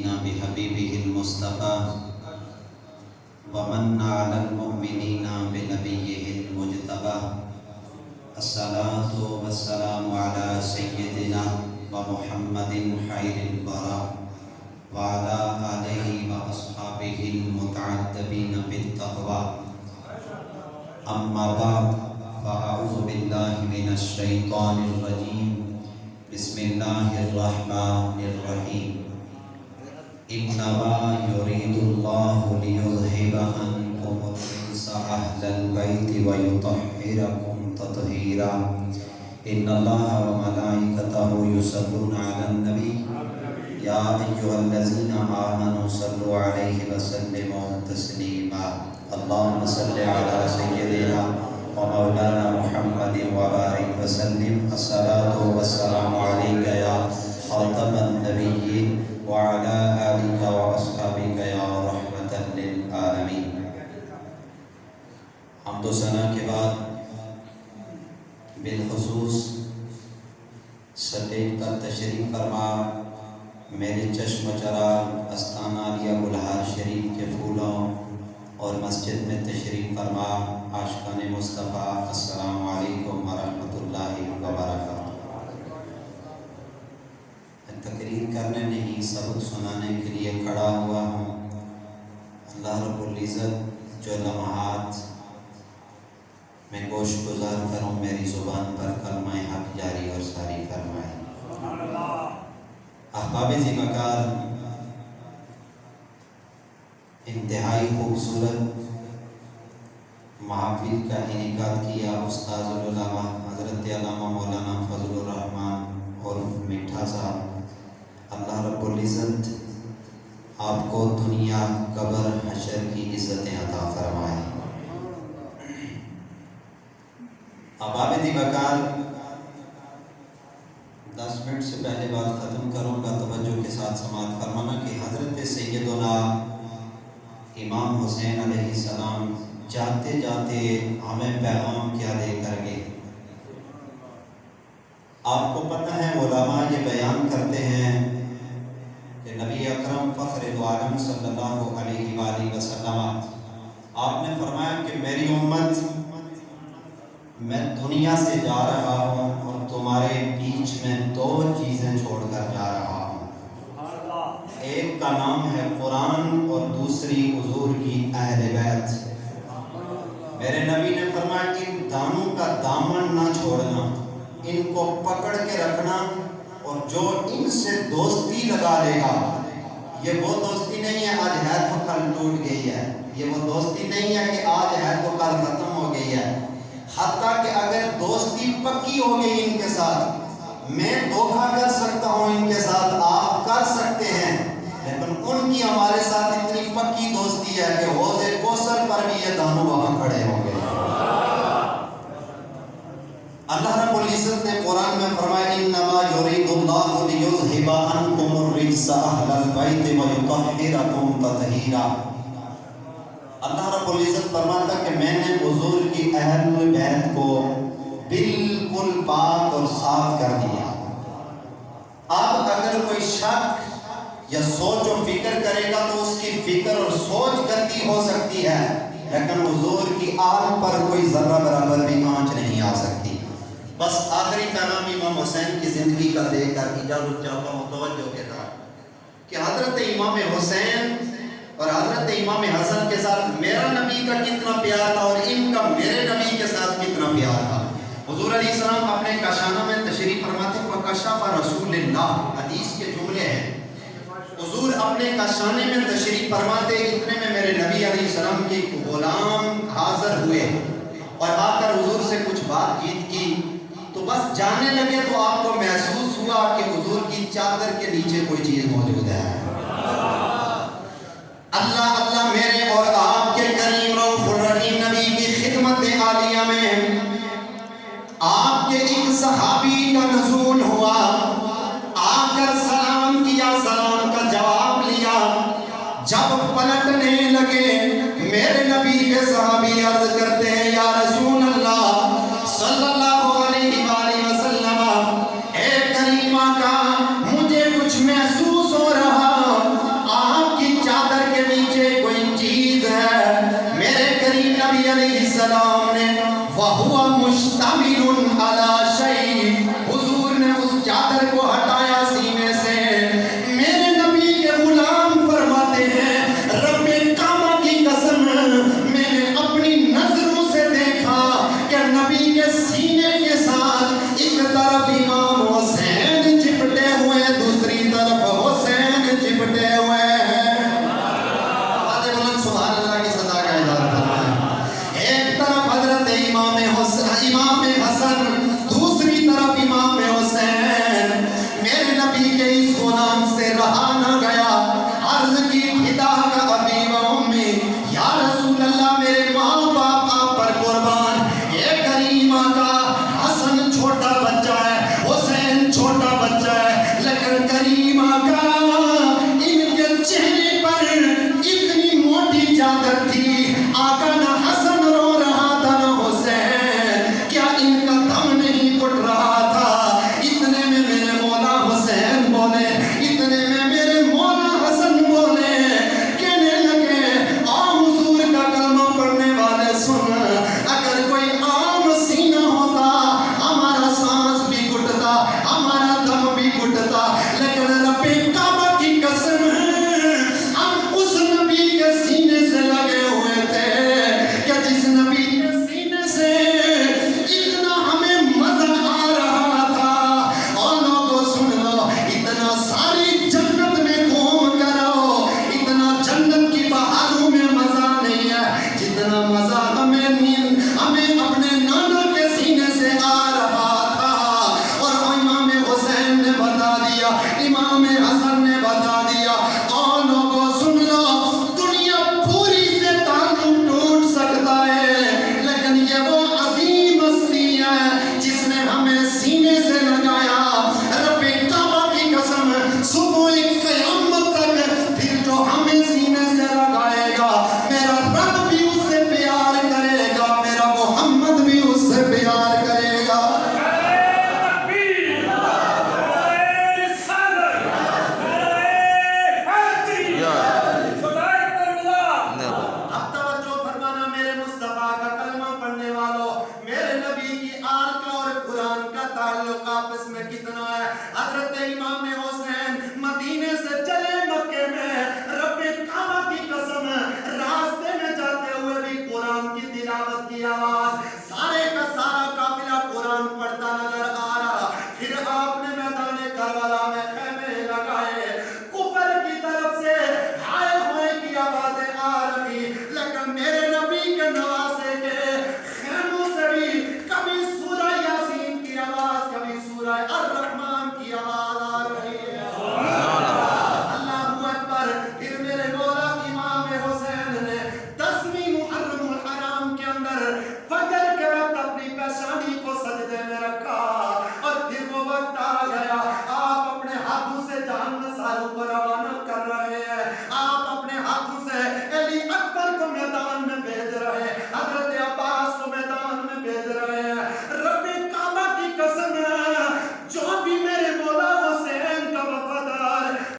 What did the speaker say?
بحبيبه المصطفى ومن على المؤمنين بنبيه المجتبى الصلاة والسلام على سيدنا ومحمد خير البراء وعلى آله وأصحابه المتعدبين بالتقوى أما بعد فأعوذ بالله من الشيطان الرجيم بسم الله الرحمن الرحيم إنما يريد الله ليذهب عنكم الرجس أهل البيت ويطهركم تطهيرا إن الله وملائكته يصلون على النبي يا أيها الذين آمنوا صلوا عليه وسلموا تسليما اللهم صل على سيدنا ومولانا محمد وبارك وسلم الصلاة والسلام عليك يا خاتم النبيين وعلى آلك وأصحابك يا رحمة للعالمين. حمد و ثنا کے بعد بالخصوص سٹیج پر تشریف فرما میرے چشم و چراغ استانہ علیہ بلہار شریف کے پھولوں اور مسجد میں تشریف فرما عاشقان مصطفیٰ السلام علیکم ورحمۃ اللہ وبرکاتہ. تقریر کرنے نہیں سبق سنانے کے لیے کھڑا ہوا ہوں. اللہ رب العزت جو لمحات میں گوش گزار کروں میری زبان پر کلمہ حق جاری اور ساری فرمائے. احباب ذمکار، انتہائی خوبصورت محافل کا انعقاد کیا استاد العلماء حضرت علامہ مولانا فضل الرحمان اور میٹھا صاحب. اللہ رب العزت آپ کو دنیا قبر حشر کی عزتیں عطا فرمائے. احباب ذمکار، 10 منٹ سے پہلے بات ختم کروں گا. توجہ کے ساتھ سماعت فرمانا کہ حضرت سیدنا امام حسین علیہ السلام جاتے جاتے ہمیں پیغام کیا دے کر گئے. آپ کو پتہ ہے علماء یہ بیان کرتے ہیں کہ نبی اکرم فخر دو عالم صلی اللہ علیہ وآلہ وسلم آپ نے فرمایا کہ میری امت، میں دنیا سے جا رہا ہوں اور تمہارے بیچ میں 2 چیزیں چھوڑ کر جا رہا ہوں. ایک کا نام ہے قرآن اور دوسری حضور کی اہل بیت. میرے نبی نے فرمایا ان دانوں کا دامن نہ چھوڑنا، ان کو پکڑ کے رکھنا، اور جو ان سے دوستی لگا لے گا، یہ وہ دوستی نہیں ہے آج ہے تو کل ٹوٹ گئی ہے، یہ وہ دوستی نہیں ہے کہ آج ہے تو کل ختم ہو گئی ہے. حتیٰ کہ اگر دوستی پکی ہو گئی ان کے ساتھ، میں دھوکہ کر سکتا ہوں ان کے ساتھ، آپ کر سکتے ہیں، لیکن ان کی ہمارے ساتھ اتنی پکی دوستی ہے کہ حوض کوثر پر بھی یہ دونوں وہاں کھڑے ہوں گے. اللہ رب العزت نے قرآن میں فرمایا انما یرید اللہ لیذھب عنکم الرجس اہل البیت ویطہرکم تطہیرا. اللہ رب العزت فرماتا کہ میں نے حضور کی اہل بیت کو بالکل پاک اور صاف کر دیا. اب اگر کوئی شک یا سوچ و فکر کرے گا تو اس کی فکر اور سوچ گندی ہو سکتی ہے، لیکن حضور کی آل پر کوئی ذرہ برابر بھی آنچ نہیں آ سکتی. بس آخری پیغام امام حسین کی زندگی کا دے کر اجازت چاہتا ہوں توجہ کے ساتھ کہ حضرت امام حسین اور حضرت امام حسن کے ساتھ میرا نبی کا کتنا پیار تھا اور ان کا میرے نبی کے ساتھ کتنا پیار تھا. حضور علیہ السلام اپنے کاشانہ میں تشریف فرماتے فَكَشَفَ رسول اللہ، حدیث کے جملے ہیں. حضور اپنے کاشانے میں تشریف فرماتے، اتنے میں میرے نبی علیہ السلام کے غلام حاضر ہوئے اور آ کر حضور سے کچھ بات چیت کی. تو بس جانے لگے تو آپ کو محسوس ہوا کہ حضور کی چادر کے نیچے کوئی چیز موجود ہے. اللہ اللہ میرے اور آپ کے کریم رؤوف الرحیم نبی کی خدمت عالیہ میں آپ کے ایک صحابی کا نزول ہوا. آ کر سلام کیا، سلام کا جواب لیا. جب پلٹنے لگے میرے نبی کے صحابی عرض کرتے ہیں یا رسول اللہ صلی اللہ